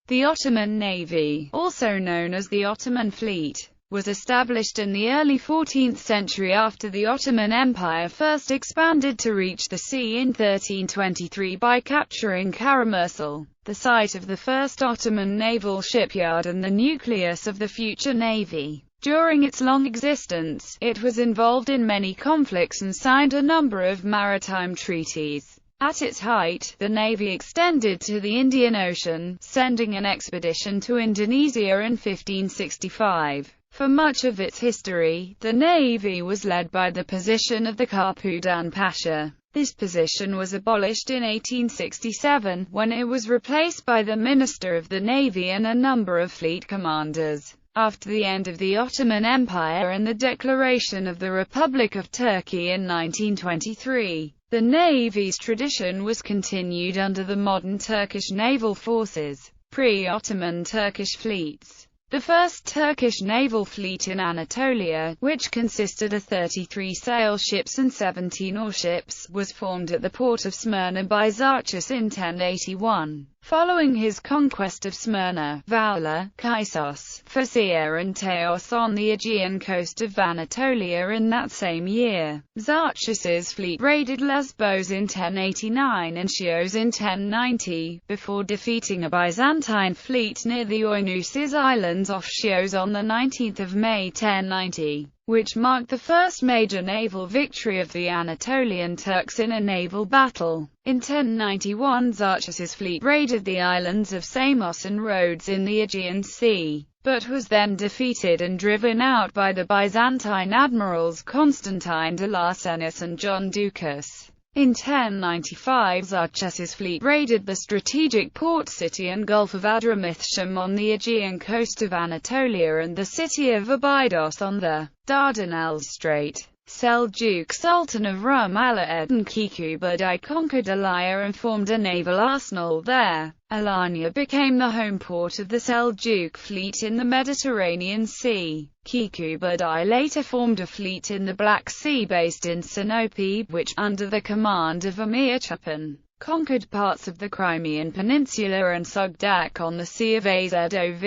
The Ottoman Navy, also known as the Ottoman Fleet, was established in the early 14th century after the Ottoman Empire first expanded to reach the sea in 1323 by capturing Karamursel, the site of the first Ottoman naval shipyard and the nucleus of the future navy. During its long existence, it was involved in many conflicts and signed a number of maritime treaties. At its height, the Navy extended to the Indian Ocean, sending an expedition to Indonesia in 1565. For much of its history, the Navy was led by the position of the Kapudan Pasha. This position was abolished in 1867, when it was replaced by the Minister of the Navy and a number of fleet commanders. After the end of the Ottoman Empire and the declaration of the Republic of Turkey in 1923, the Navy's tradition was continued under the modern Turkish naval forces. Pre-Ottoman Turkish fleets. The first Turkish naval fleet in Anatolia, which consisted of 33 sail ships and 17 warships, was formed at the port of Smyrna by Xerxes in 1081. Following his conquest of Smyrna, Vaula, Kaisos, Phasia and Teos on the Aegean coast of Anatolia in that same year, Xerxes's fleet raided Lesbos in 1089 and Chios in 1090, before defeating a Byzantine fleet near the Oinousses Islands off Chios on 19 May 1090. Which marked the first major naval victory of the Anatolian Turks in a naval battle. In 1091 Xerxes's fleet raided the islands of Samos and Rhodes in the Aegean Sea, but was then defeated and driven out by the Byzantine admirals Constantine de Larsenus and John Ducas. In 1095 Xerxes's fleet raided the strategic port city and Gulf of Adramyttium on the Aegean coast of Anatolia and the city of Abydos on the Dardanelles Strait. Seljuk Sultan of Rum Alaeddin and Kikubadai conquered Alaya and formed a naval arsenal there. Alanya became the home port of the Seljuk fleet in the Mediterranean Sea. Kikubadai later formed a fleet in the Black Sea based in Sinope, which, under the command of Emir Chupan, conquered parts of the Crimean Peninsula and Sugdak on the Sea of Azov.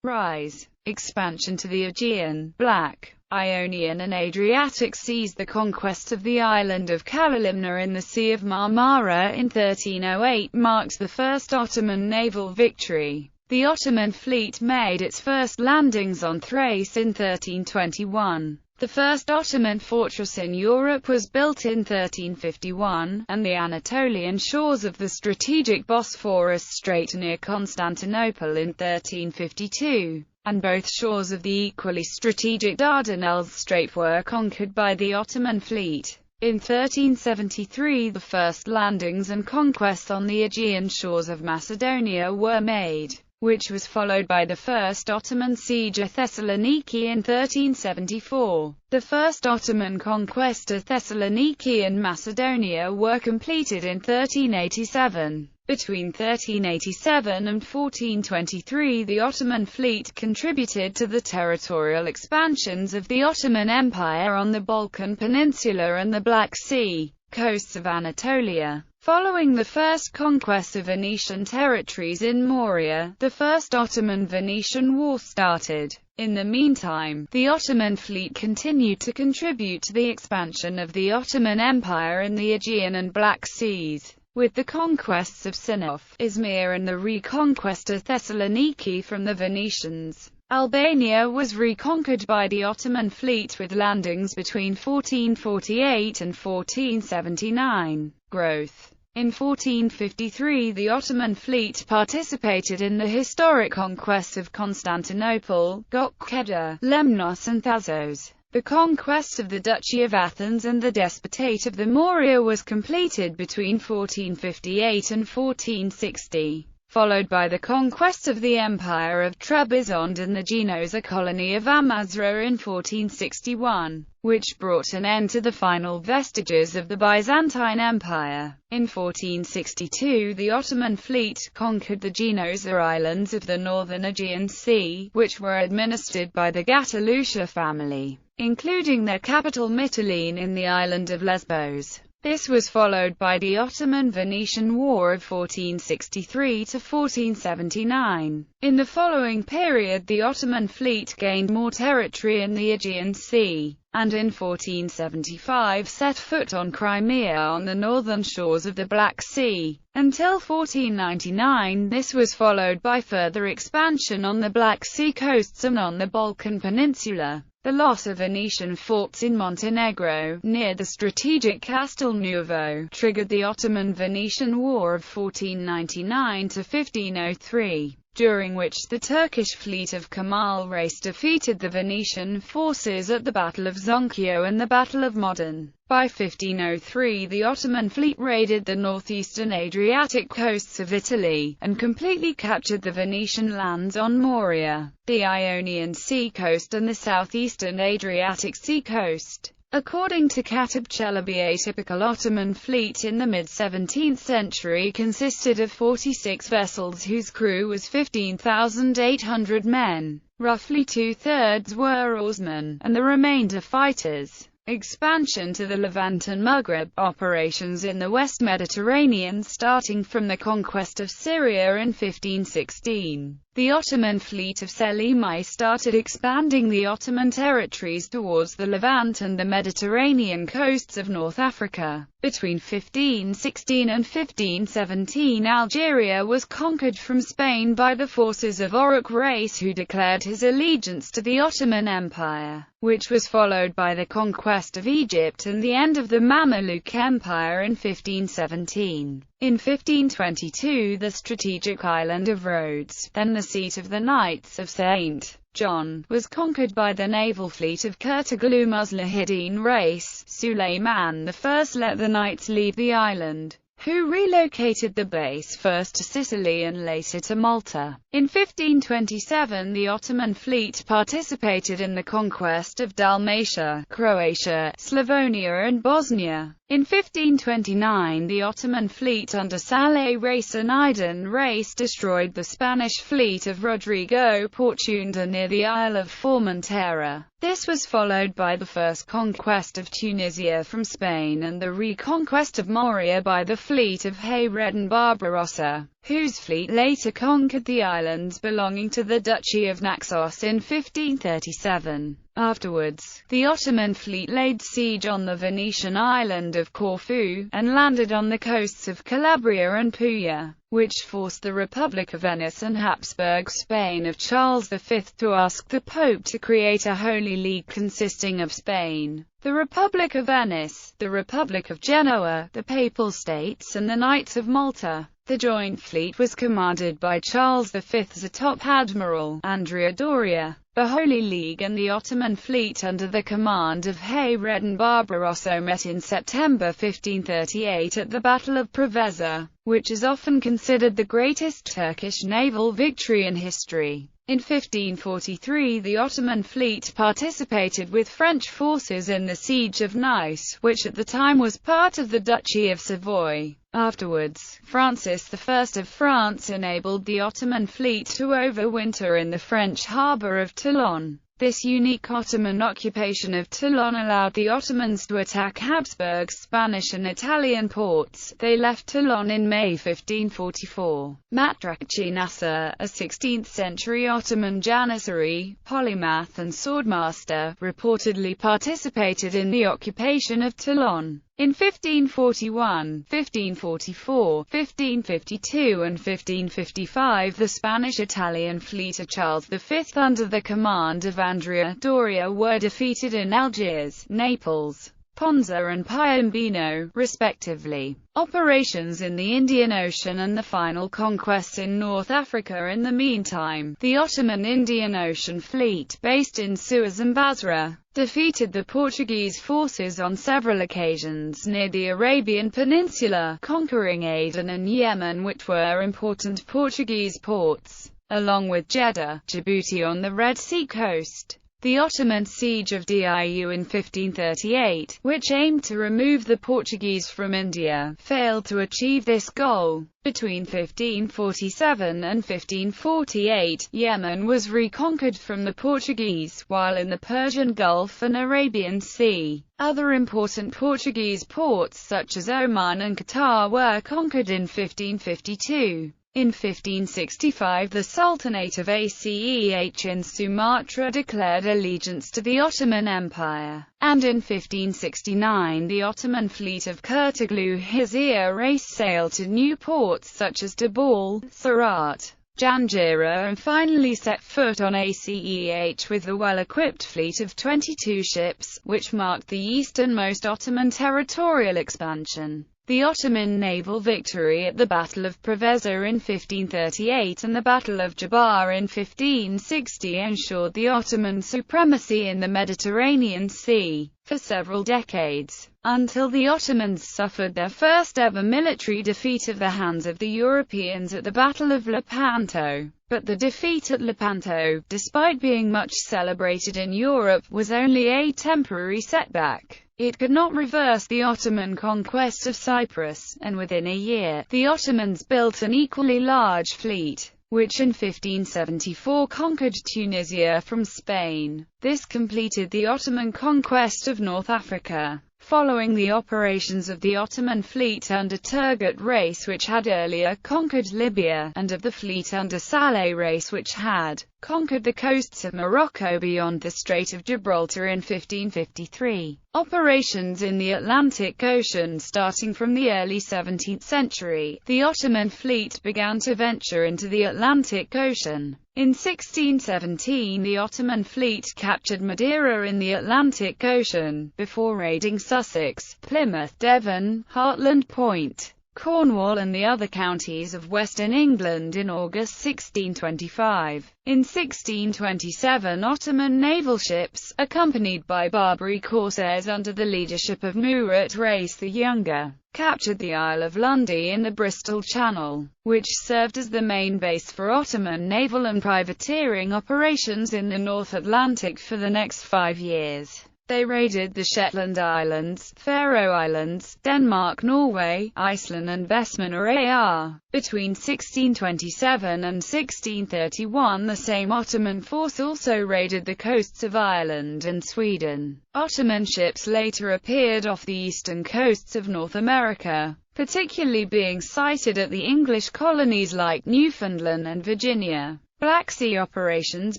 Rise. Expansion to the Aegean, Black, Ionian and Adriatic seas. The conquest of the island of Kalalimna in the Sea of Marmara in 1308 marked the first Ottoman naval victory. The Ottoman fleet made its first landings on Thrace in 1321. The first Ottoman fortress in Europe was built in 1351, and the Anatolian shores of the strategic Bosphorus Strait near Constantinople in 1352. And both shores of the equally strategic Dardanelles Strait were conquered by the Ottoman fleet. In 1373 the first landings and conquests on the Aegean shores of Macedonia were made, which was followed by the first Ottoman siege of Thessaloniki in 1374. The first Ottoman conquest of Thessaloniki and Macedonia were completed in 1387. Between 1387 and 1423 the Ottoman fleet contributed to the territorial expansions of the Ottoman Empire on the Balkan Peninsula and the Black Sea coasts of Anatolia. Following the first conquest of Venetian territories in Morea, the First Ottoman-Venetian War started. In the meantime, the Ottoman fleet continued to contribute to the expansion of the Ottoman Empire in the Aegean and Black Seas, with the conquests of Sinope, Izmir and the reconquest of Thessaloniki from the Venetians. Albania was reconquered by the Ottoman fleet with landings between 1448 and 1479. Growth. In 1453 the Ottoman fleet participated in the historic conquest of Constantinople, Gökçeada, Lemnos and Thassos. The conquest of the Duchy of Athens and the Despotate of the Morea was completed between 1458 and 1460, followed by the conquest of the Empire of Trebizond and the Genoza colony of Amasra in 1461, which brought an end to the final vestiges of the Byzantine Empire. In 1462 the Ottoman fleet conquered the Genoza Islands of the northern Aegean Sea, which were administered by the Gatalusha family, including their capital Mytilene in the island of Lesbos. This was followed by the Ottoman-Venetian War of 1463 to 1479. In the following period the Ottoman fleet gained more territory in the Aegean Sea, and in 1475 set foot on Crimea on the northern shores of the Black Sea. Until 1499 this was followed by further expansion on the Black Sea coasts and on the Balkan Peninsula. The loss of Venetian forts in Montenegro, near the strategic Castelnuovo, triggered the Ottoman-Venetian War of 1499 to 1503, during which the Turkish fleet of Kemal Reis defeated the Venetian forces at the Battle of Zonchio and the Battle of Modon. By 1503 the Ottoman fleet raided the northeastern Adriatic coasts of Italy, and completely captured the Venetian lands on Morea, the Ionian Sea coast and the southeastern Adriatic Sea coast. According to Katib Çelebi, a typical Ottoman fleet in the mid-17th century consisted of 46 vessels whose crew was 15,800 men. Roughly two-thirds were oarsmen, and the remainder fighters. Expansion to the Levant and Maghreb, operations in the West Mediterranean starting from the conquest of Syria in 1516. The Ottoman fleet of Selim I started expanding the Ottoman territories towards the Levant and the Mediterranean coasts of North Africa. Between 1516 and 1517 Algeria was conquered from Spain by the forces of Oruq Reis, who declared his allegiance to the Ottoman Empire, which was followed by the conquest of Egypt and the end of the Mamluk Empire in 1517. In 1522 the strategic island of Rhodes, then the seat of the Knights of St. John, was conquered by the naval fleet of Kurtoglu Muslahiddin Reis. Suleiman I let the knights leave the island, who relocated the base first to Sicily and later to Malta. In 1527 the Ottoman fleet participated in the conquest of Dalmatia, Croatia, Slavonia and Bosnia. In 1529 the Ottoman fleet under Saleh Reis and Aydin Reis destroyed the Spanish fleet of Rodrigo Porciúndar near the Isle of Formentera. This was followed by the first conquest of Tunisia from Spain and the reconquest of Morea by the fleet of Hayreddin Barbarossa, whose fleet later conquered the islands belonging to the Duchy of Naxos in 1537. Afterwards, the Ottoman fleet laid siege on the Venetian island of Corfu, and landed on the coasts of Calabria and Puglia, which forced the Republic of Venice and Habsburg Spain of Charles V to ask the Pope to create a Holy League consisting of Spain, the Republic of Venice, the Republic of Genoa, the Papal States and the Knights of Malta. The joint fleet was commanded by Charles V's top admiral, Andrea Doria. The Holy League and the Ottoman fleet under the command of Hayreddin Barbarossa met in September 1538 at the Battle of Preveza, which is often considered the greatest Turkish naval victory in history. In 1543 the Ottoman fleet participated with French forces in the siege of Nice, which at the time was part of the Duchy of Savoy. Afterwards, Francis I of France enabled the Ottoman fleet to overwinter in the French harbour of Toulon. This unique Ottoman occupation of Toulon allowed the Ottomans to attack Habsburg, Spanish and Italian ports. They left Toulon in May 1544. Matrakci Nasser, a 16th-century Ottoman janissary, polymath and swordmaster, reportedly participated in the occupation of Toulon. In 1541, 1544, 1552 and 1555 the Spanish-Italian fleet of Charles V under the command of Andrea Doria were defeated in Algiers, Naples, Ponza and Piombino, respectively. Operations in the Indian Ocean and the final conquests in North Africa. In the meantime, the Ottoman Indian Ocean Fleet, based in Suez and Basra, defeated the Portuguese forces on several occasions near the Arabian Peninsula, conquering Aden and Yemen, which were important Portuguese ports, along with Jeddah, Djibouti on the Red Sea coast. The Ottoman siege of Diu in 1538, which aimed to remove the Portuguese from India, failed to achieve this goal. Between 1547 and 1548, Yemen was reconquered from the Portuguese, while in the Persian Gulf and Arabian Sea, other important Portuguese ports such as Oman and Qatar were conquered in 1552. In 1565 the Sultanate of Aceh in Sumatra declared allegiance to the Ottoman Empire, and in 1569 the Ottoman fleet of Kurtoglu Hizir Reis sailed to new ports such as Tabal, Surat, Janjira, and finally set foot on Aceh with the well-equipped fleet of 22 ships, which marked the easternmost Ottoman territorial expansion. The Ottoman naval victory at the Battle of Preveza in 1538 and the Battle of Jabar in 1560 ensured the Ottoman supremacy in the Mediterranean Sea for several decades, until the Ottomans suffered their first ever military defeat at the hands of the Europeans at the Battle of Lepanto. But the defeat at Lepanto, despite being much celebrated in Europe, was only a temporary setback. It could not reverse the Ottoman conquest of Cyprus, and within a year, the Ottomans built an equally large fleet, which in 1574 conquered Tunisia from Spain. This completed the Ottoman conquest of North Africa. Following the operations of the Ottoman fleet under Turgut Reis, which had earlier conquered Libya, and of the fleet under Saleh Reis, which had conquered the coasts of Morocco beyond the Strait of Gibraltar in 1553. Operations in the Atlantic Ocean. Starting from the early 17th century, the Ottoman fleet began to venture into the Atlantic Ocean. In 1617 the Ottoman fleet captured Madeira in the Atlantic Ocean, before raiding Sussex, Plymouth, Devon, Hartland Point, Cornwall and the other counties of western England in August 1625. In 1627 Ottoman naval ships, accompanied by Barbary corsairs under the leadership of Murat Reis the Younger, captured the Isle of Lundy in the Bristol Channel, which served as the main base for Ottoman naval and privateering operations in the North Atlantic for the next 5 years. They raided the Shetland Islands, Faroe Islands, Denmark, Norway, Iceland and Vesmina. Between 1627 and 1631 the same Ottoman force also raided the coasts of Ireland and Sweden. Ottoman ships later appeared off the eastern coasts of North America, particularly being sighted at the English colonies like Newfoundland and Virginia. Black Sea operations.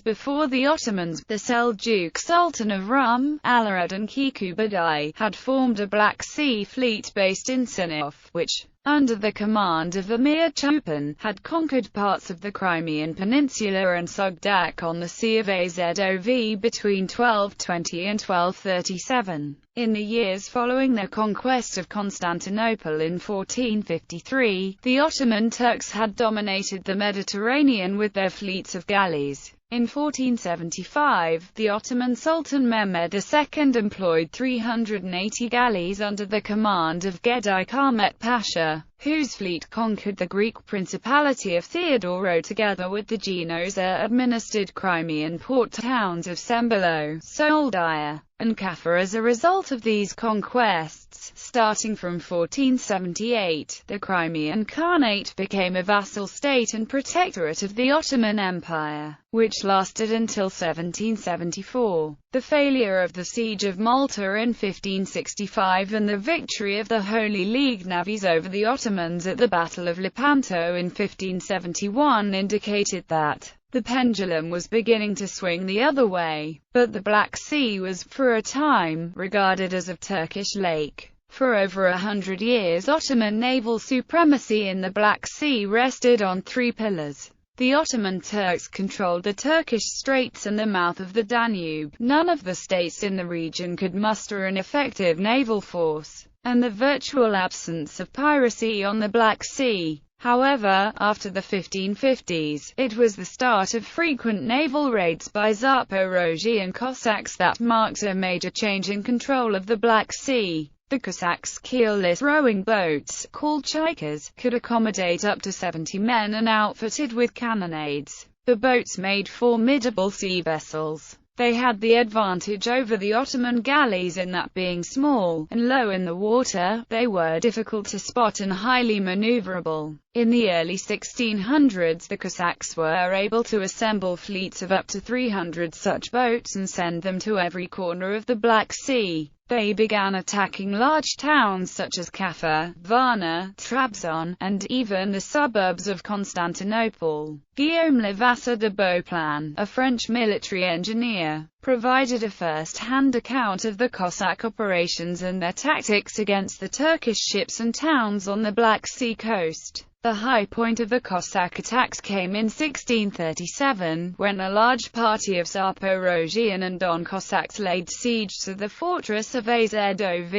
Before the Ottomans, the Seljuk Sultan of Rum, Alirad and Kikubadai, had formed a Black Sea fleet based in Sinop, which, under the command of Emir Chopin, had conquered parts of the Crimean Peninsula and Sugdak on the Sea of Azov between 1220 and 1237. In the years following their conquest of Constantinople in 1453, the Ottoman Turks had dominated the Mediterranean with their fleets of galleys. In 1475, the Ottoman Sultan Mehmed II employed 380 galleys under the command of Gedai Kahmet Pasha, whose fleet conquered the Greek Principality of Theodoro together with the Genoese-administered Crimean port towns of Sembolo, Soldaya, and Kaffa. As a result of these conquests, starting from 1478, the Crimean Khanate became a vassal state and protectorate of the Ottoman Empire, which lasted until 1774. The failure of the Siege of Malta in 1565 and the victory of the Holy League navies over the Ottomans at the Battle of Lepanto in 1571 indicated that the pendulum was beginning to swing the other way, but the Black Sea was, for a time, regarded as a Turkish lake. For over 100 years Ottoman naval supremacy in the Black Sea rested on 3 pillars. The Ottoman Turks controlled the Turkish Straits and the mouth of the Danube. None of the states in the region could muster an effective naval force, and the virtual absence of piracy on the Black Sea. However, after the 1550s, it was the start of frequent naval raids by Zaporozhian Cossacks that marked a major change in control of the Black Sea. The Cossacks' keelless rowing boats, called chaikas, could accommodate up to 70 men and outfitted with cannonades. The boats made formidable sea vessels. They had the advantage over the Ottoman galleys in that, being small and low in the water, they were difficult to spot and highly maneuverable. In the early 1600s, the Cossacks were able to assemble fleets of up to 300 such boats and send them to every corner of the Black Sea. They began attacking large towns such as Kaffa, Varna, Trabzon, and even the suburbs of Constantinople. Guillaume Levasseur de Beauplan, a French military engineer, provided a first-hand account of the Cossack operations and their tactics against the Turkish ships and towns on the Black Sea coast. The high point of the Cossack attacks came in 1637, when a large party of Zaporozhian and Don Cossacks laid siege to the fortress of Azov.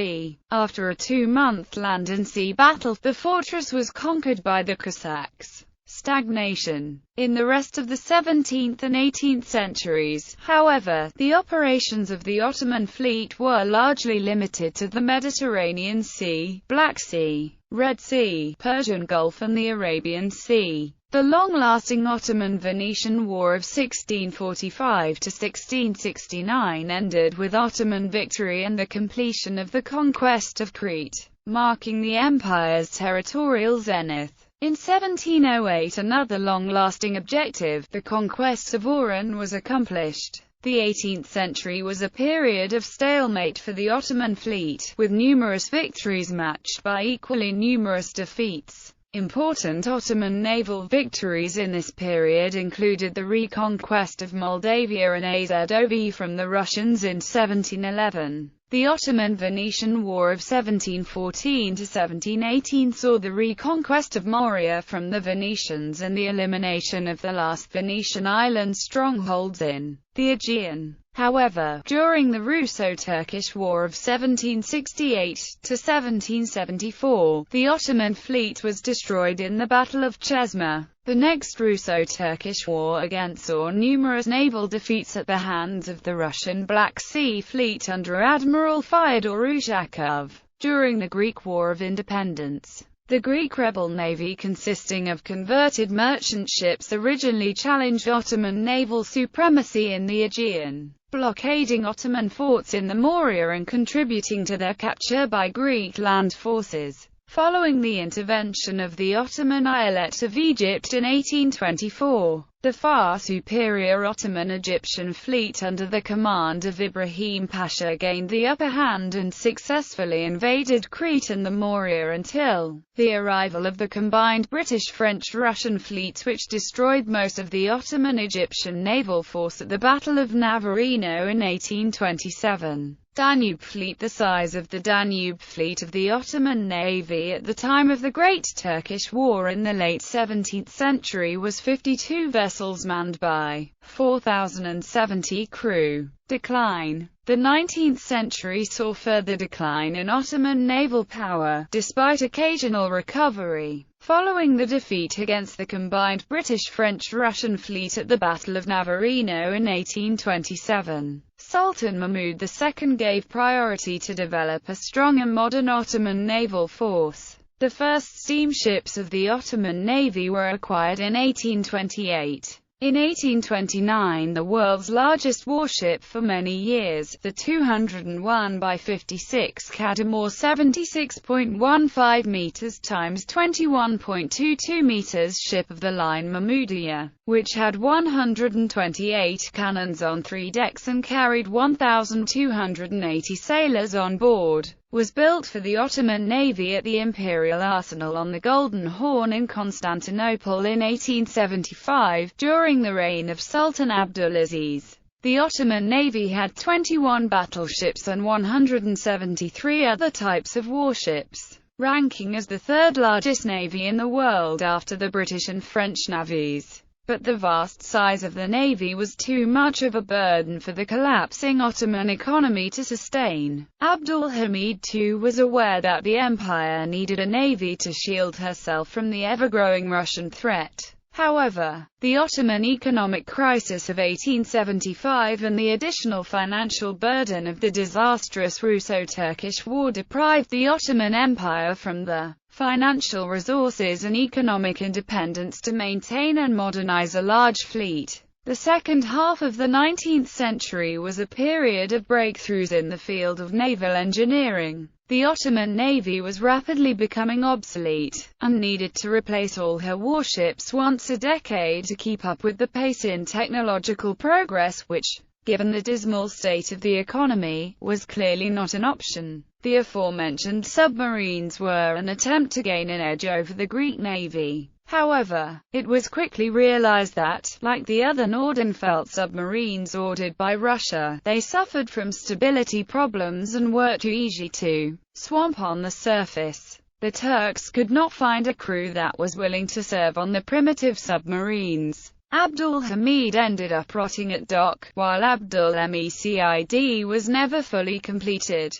After a 2-month land and sea battle, the fortress was conquered by the Cossacks. Stagnation. In the rest of the 17th and 18th centuries, however, the operations of the Ottoman fleet were largely limited to the Mediterranean Sea, Black Sea, Red Sea, Persian Gulf and the Arabian Sea. The long-lasting Ottoman-Venetian War of 1645 to 1669 ended with Ottoman victory and the completion of the conquest of Crete, marking the empire's territorial zenith. In 1708, another long-lasting objective, the conquest of Oran, was accomplished. The 18th century was a period of stalemate for the Ottoman fleet, with numerous victories matched by equally numerous defeats. Important Ottoman naval victories in this period included the reconquest of Moldavia and Azov from the Russians in 1711. The Ottoman-Venetian War of 1714 to 1718 saw the reconquest of Morea from the Venetians and the elimination of the last Venetian island strongholds in the Aegean. However, during the Russo-Turkish War of 1768 to 1774, the Ottoman fleet was destroyed in the Battle of Chesma. The next Russo-Turkish War again saw numerous naval defeats at the hands of the Russian Black Sea Fleet under Admiral Fyodor Ushakov. During the Greek War of Independence, the Greek rebel navy, consisting of converted merchant ships, originally challenged Ottoman naval supremacy in the Aegean, blockading Ottoman forts in the Morea and contributing to their capture by Greek land forces. Following the intervention of the Ottoman Eyalet of Egypt in 1824, the far superior Ottoman Egyptian fleet under the command of Ibrahim Pasha gained the upper hand and successfully invaded Crete and the Morea until the arrival of the combined British-French-Russian fleets, which destroyed most of the Ottoman Egyptian naval force at the Battle of Navarino in 1827. Danube fleet. The size of the Danube fleet of the Ottoman Navy at the time of the Great Turkish War in the late 17th century was 52 vessels manned by 4,070 crew. Decline. The 19th century saw further decline in Ottoman naval power, despite occasional recovery. Following the defeat against the combined British-French-Russian fleet at the Battle of Navarino in 1827, Sultan Mahmud II gave priority to develop a strong and modern Ottoman naval force. The first steamships of the Ottoman Navy were acquired in 1828. In 1829, the world's largest warship for many years, the 201 by 56 Kadamor 76.15 meters x 21.22 meters ship of the line Mahmudiya, which had 128 cannons on 3 decks and carried 1,280 sailors on board, was built for the Ottoman Navy at the Imperial Arsenal on the Golden Horn in Constantinople in 1875, during the reign of Sultan Abdulaziz. The Ottoman Navy had 21 battleships and 173 other types of warships, ranking as the third largest navy in the world after the British and French navies. But the vast size of the navy was too much of a burden for the collapsing Ottoman economy to sustain. Abdul Hamid II was aware that the empire needed a navy to shield herself from the ever-growing Russian threat. However, the Ottoman economic crisis of 1875 and the additional financial burden of the disastrous Russo-Turkish War deprived the Ottoman Empire from the financial resources and economic independence to maintain and modernize a large fleet. The second half of the 19th century was a period of breakthroughs in the field of naval engineering. The Ottoman Navy was rapidly becoming obsolete, and needed to replace all her warships once a decade to keep up with the pace in technological progress which, given the dismal state of the economy, was clearly not an option. The aforementioned submarines were an attempt to gain an edge over the Greek navy. However, it was quickly realized that, like the other Nordenfeldt submarines ordered by Russia, they suffered from stability problems and were too easy to swamp on the surface. The Turks could not find a crew that was willing to serve on the primitive submarines. Abdul Hamid ended up rotting at dock, while Abdul Mecid was never fully completed.